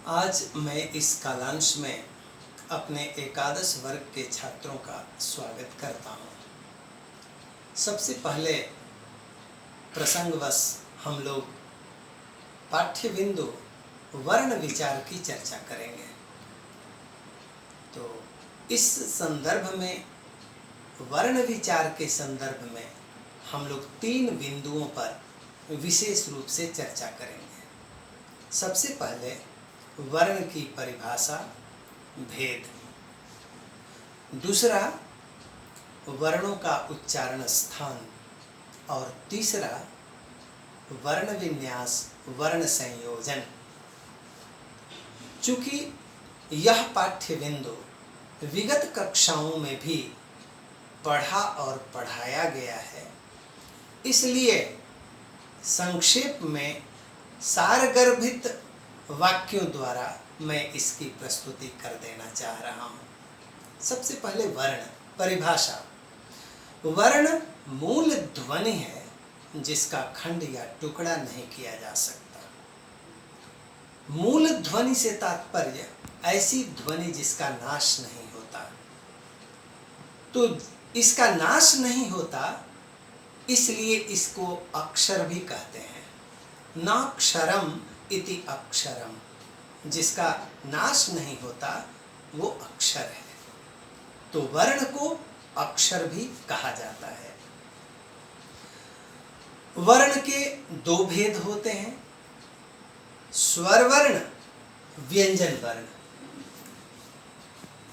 आज मैं इस कालांश में अपने एकादश वर्ग के छात्रों का स्वागत करता हूँ। सबसे पहले प्रसंगवश हम लोग पाठ्य बिंदु वर्ण विचार की चर्चा करेंगे। तो इस संदर्भ में वर्ण विचार के संदर्भ में हम लोग 3 बिंदुओं पर विशेष रूप से चर्चा करेंगे। सबसे पहले वर्ण की परिभाषा, भेद। दूसरा वर्णों का उच्चारण स्थान और तीसरा वर्ण विन्यास, वर्ण संयोजन। चूंकि यह पाठ्य बिंदु विगत कक्षाओं में भी पढ़ा और पढ़ाया गया है, इसलिए संक्षेप में सारगर्भित वाक्यों द्वारा मैं इसकी प्रस्तुति कर देना चाह रहा हूँ। सबसे पहले वर्ण परिभाषा। वर्ण मूल ध्वनि है जिसका खंड या टुकड़ा नहीं किया जा सकता। मूल ध्वनि से तात्पर्य ऐसी ध्वनि जिसका नाश नहीं होता। तो इसका नाश नहीं होता, इसलिए इसको अक्षर भी कहते हैं। नाक्षरम इति अक्षरम, जिसका नाश नहीं होता वो अक्षर है। तो वर्ण को अक्षर भी कहा जाता है। वर्ण के 2 भेद होते हैं, स्वर वर्ण, व्यंजन वर्ण।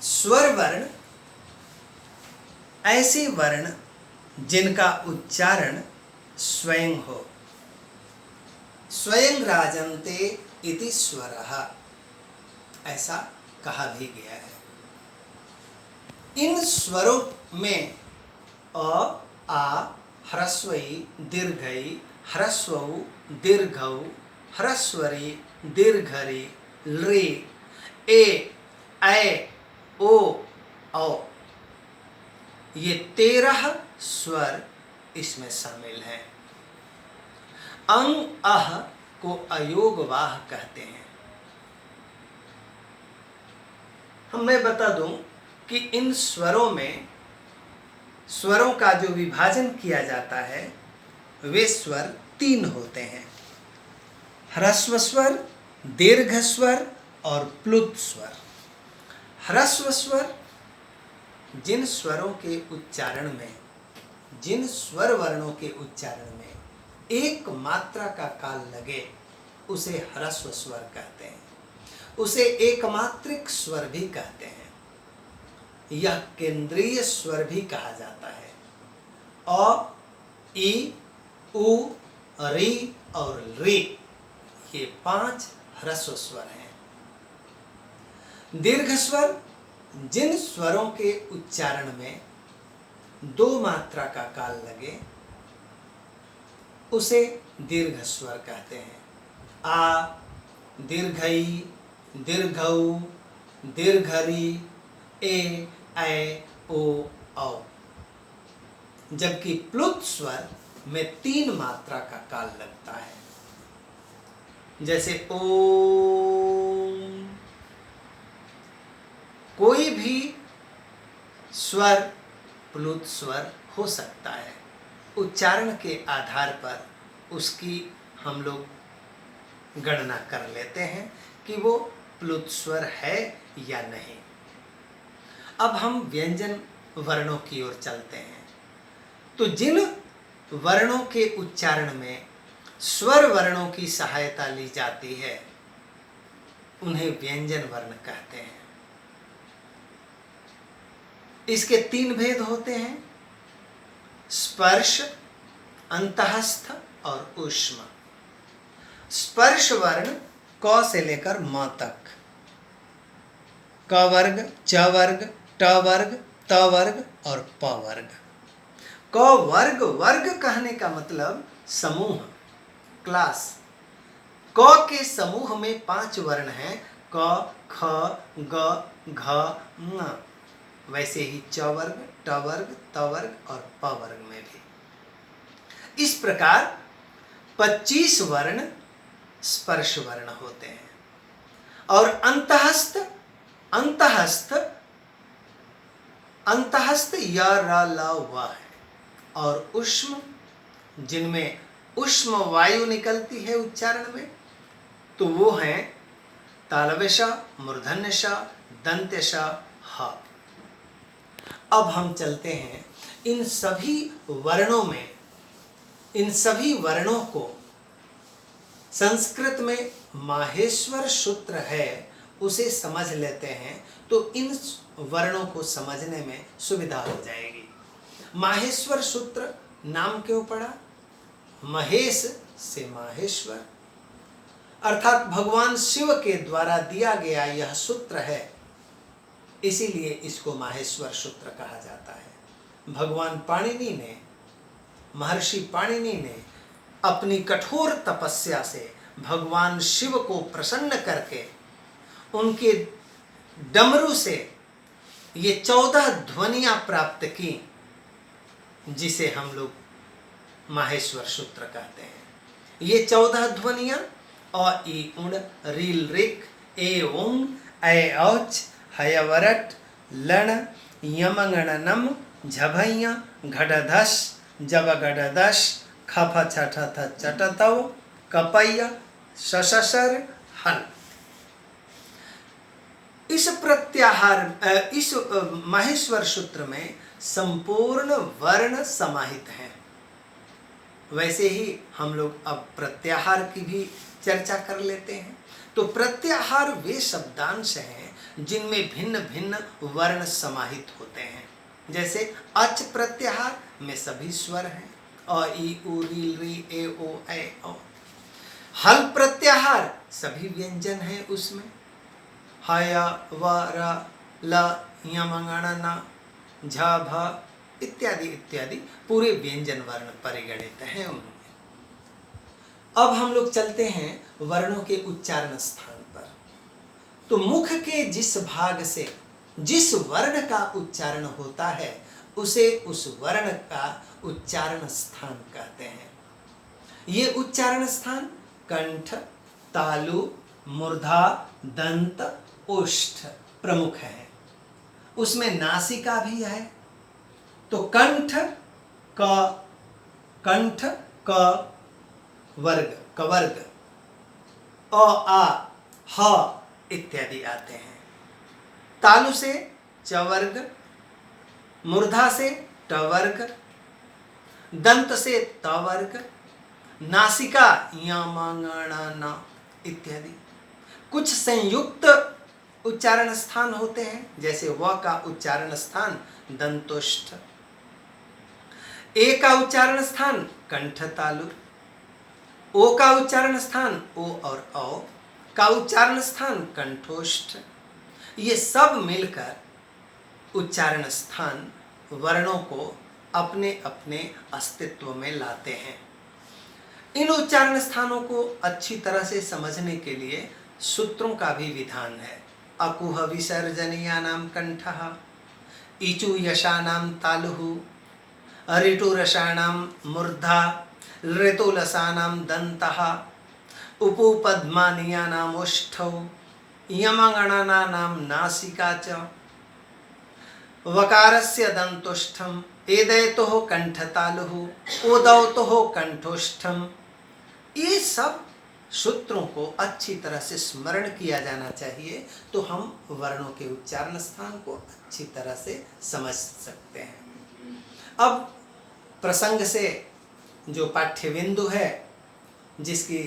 स्वर वर्ण ऐसे वर्ण जिनका उच्चारण स्वयं हो। स्वयं राजन्ते इति स्वरः, ऐसा कहा भी गया है। इन स्वरों में अ, आ, ह्रस्वई, दीर्घई, ह्रस्वौ, दीर्घौ, ह्रस्वरी, दीर्घरी, रे, ए, ऐ, ओ, औ, ये 13 स्वर इसमें शामिल हैं। अंग अह को अयोगवाह कहते हैं। मैं बता दूं कि इन स्वरों में स्वरों का जो विभाजन किया जाता है वे स्वर 3 होते हैं, ह्रस्व स्वर, दीर्घ स्वर और प्लुत स्वर। ह्रस्व स्वर जिन स्वरों के उच्चारण में, जिन स्वर वर्णों के उच्चारण में एक मात्रा का काल लगे उसे ह्रस्व स्वर कहते हैं। उसे एकमात्रिक स्वर भी कहते हैं। यह केंद्रीय स्वर भी कहा जाता है। अ, ई, उ, री और री, ये 5 ह्रस्व स्वर हैं। दीर्घ स्वर जिन स्वरों के उच्चारण में 2 मात्रा का काल लगे उसे दीर्घ स्वर कहते हैं। आ, दीर्घई, दीर्घौ, दीर्घरी, ए, ऐ, ओ, औ। जबकि प्लुत स्वर में 3 मात्रा का काल लगता है, जैसे ओम। कोई भी स्वर प्लुत स्वर हो सकता है। उच्चारण के आधार पर उसकी हम लोग गणना कर लेते हैं कि वो प्लुत स्वर है या नहीं। अब हम व्यंजन वर्णों की ओर चलते हैं। तो जिन वर्णों के उच्चारण में स्वर वर्णों की सहायता ली जाती है उन्हें व्यंजन वर्ण कहते हैं। इसके 3 भेद होते हैं, स्पर्श, अंतःस्थ और ऊष्म। स्पर्श वर्ण क से लेकर म तक, क वर्ग, च वर्ग, ट वर्ग, त वर्ग और प वर्ग। क वर्ग, वर्ग कहने का मतलब समूह, क्लास। क के समूह में 5 वर्ण हैं, क, ख, ग, घ, ङ। वैसे ही च वर्ग, ट वर्ग, त वर्ग और प वर्ग में भी। इस प्रकार 25 वर्ण स्पर्श वर्ण होते हैं। और अंतहस्त अंतहस्त अंतहस्त य र ल व है। और उष्म, जिनमें उष्म वायु निकलती है उच्चारण में, तो वो हैं तालव्य, मूर्धन्य श, दंत्य श, ह। अब हम चलते हैं इन सभी वर्णों में, इन सभी वर्णों को संस्कृत में माहेश्वर सूत्र है उसे समझ लेते हैं, तो इन वर्णों को समझने में सुविधा हो जाएगी। माहेश्वर सूत्र नाम क्यों पड़ा? महेश से माहेश्वर, अर्थात भगवान शिव के द्वारा दिया गया यह सूत्र है, इसीलिए इसको माहेश्वर सूत्र कहा जाता है। भगवान पाणिनि ने, महर्षि पाणिनि ने अपनी कठोर तपस्या से भगवान शिव को प्रसन्न करके उनके डमरू से ये 14 ध्वनियां प्राप्त की, जिसे हम लोग माहेश्वर सूत्र कहते हैं। ये 14 ध्वनियां अ ई उण रील रिक ए उंग ऐ औच हयवरट लण यमंगणनम झभैया घटधस जब घटधस खफ छठ चटतव कपैया सशसर हल। इस प्रत्याहार, इस माहेश्वर सूत्र में संपूर्ण वर्ण समाहित हैं। वैसे ही हम लोग अब प्रत्याहार की भी चर्चा कर लेते हैं। तो प्रत्याहार वे शब्दांश हैं जिनमें भिन्न भिन्न वर्ण समाहित होते हैं। जैसे अच प्रत्याहार में सभी स्वर हैं, अ ई उ री री ए ओ ऐ औ। हल प्रत्याहार सभी व्यंजन हैं उसमें, ह य व र ल य म ङ न झ भ इत्यादि इत्यादि पूरे व्यंजन वर्ण परिगणित हैं उनमें। अब हम लोग चलते हैं वर्णों के उच्चारण स्थान पर। तो मुख के जिस भाग से जिस वर्ण का उच्चारण होता है उसे उस वर्ण का उच्चारण स्थान कहते हैं। ये उच्चारण स्थान कंठ, तालु, मूर्धा, दंत, ओष्ठ प्रमुख है। उसमें नासिका भी है। तो कंठ क वर्ग, कवर्ग, अ आ ह इत्यादि आते हैं। तालु से च वर्ग, मूर्धा से ट वर्ग, दंत से त वर्ग, नासिका य म ङ न इत्यादि। कुछ संयुक्त उच्चारण स्थान होते हैं, जैसे व का उच्चारण स्थान दंतोष्ठ, ए का उच्चारण स्थान कंठ तालु, ओ का उच्चारण स्थान ओ और औ का उच्चारण स्थान कंठोष्ठ। ये सब मिलकर उच्चारण स्थान वर्णों को अपने अपने अस्तित्व में लाते हैं। इन उच्चारण स्थानों को अच्छी तरह से समझने के लिए सूत्रों का भी विधान है। अकुह विसर्जनीयानाम कंठः, इचु यशानाम तालुः, ऋटुरसानाम मूर्धा, ऋतुलसानाम दन्तः, उपुपद्मानीयानाम ओष्ठौ, यमगणनानाम नासिका च, वकारस्य दन्तोष्ठम, एदैतोः कंठतालुः, ओदौतोः कंठोष्ठम। ये सब सूत्रों को अच्छी तरह से स्मरण किया जाना चाहिए, तो हम वर्णों के उच्चारण स्थान को अच्छी तरह से समझ सकते हैं। अब प्रसंग से जो पाठ्य बिंदु है, जिसकी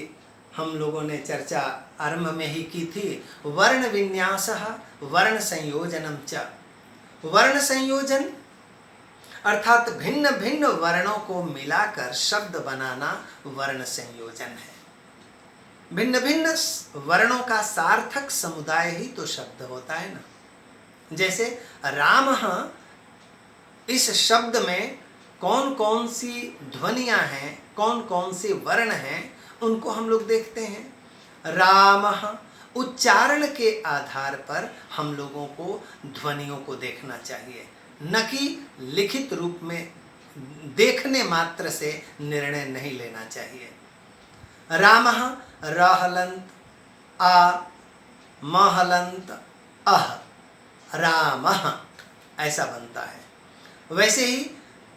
हम लोगों ने चर्चा आरंभ में ही की थी, वर्ण विन्यासः वर्ण संयोजनम च। वर्ण संयोजन अर्थात भिन्न भिन्न वर्णों को मिलाकर शब्द बनाना वर्ण संयोजन है। भिन्न भिन्न वर्णों का सार्थक समुदाय ही तो शब्द होता है ना। जैसे राम, इस शब्द में कौन कौन सी ध्वनियां हैं, कौन कौन से वर्ण हैं, उनको हम लोग देखते हैं। राम, उच्चारण के आधार पर हम लोगों को ध्वनियों को देखना चाहिए, न कि लिखित रूप में देखने मात्र से निर्णय नहीं लेना चाहिए। रामः, रहलंत, आ, महलंत अह रामः ऐसा बनता है। वैसे ही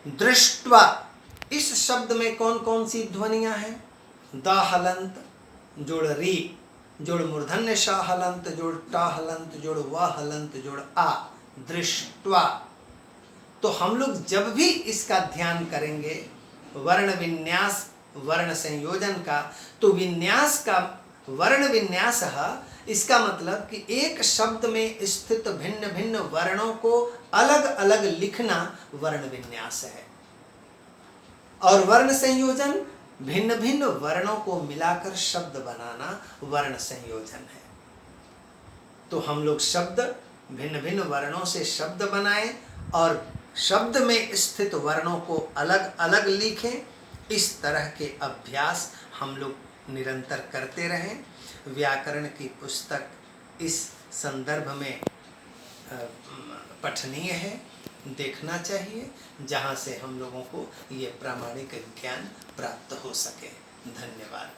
दृष्ट्वा, इस शब्द में कौन कौन सी ध्वनियां हैं? द हलंत जोड़ री, जोड़ मूर्धन्य श हलंत, जोड़ ट हलंत, जोड़ व हलंत, जोड़ आ, दृष्ट्वा। तो हम लोग जब भी इसका ध्यान करेंगे वर्ण विन्यास, वर्ण संयोजन का, तो विन्यास का वर्ण विन्यास, इसका मतलब कि एक शब्द में स्थित भिन्न भिन्न वर्णों को अलग अलग लिखना वर्ण विन्यास है। और वर्ण संयोजन भिन्न भिन्न वर्णों को मिलाकर शब्द बनाना वर्ण संयोजन है। तो हम लोग शब्द भिन्न भिन्न वर्णों से शब्द बनाएं और शब्द में स्थित वर्णों को अलग अलग लिखें। इस तरह के अभ्यास हम लोग निरंतर करते रहें। व्याकरण की पुस्तक इस संदर्भ में पठनीय है, देखना चाहिए, जहाँ से हम लोगों को ये प्रामाणिक ज्ञान प्राप्त हो सके। धन्यवाद।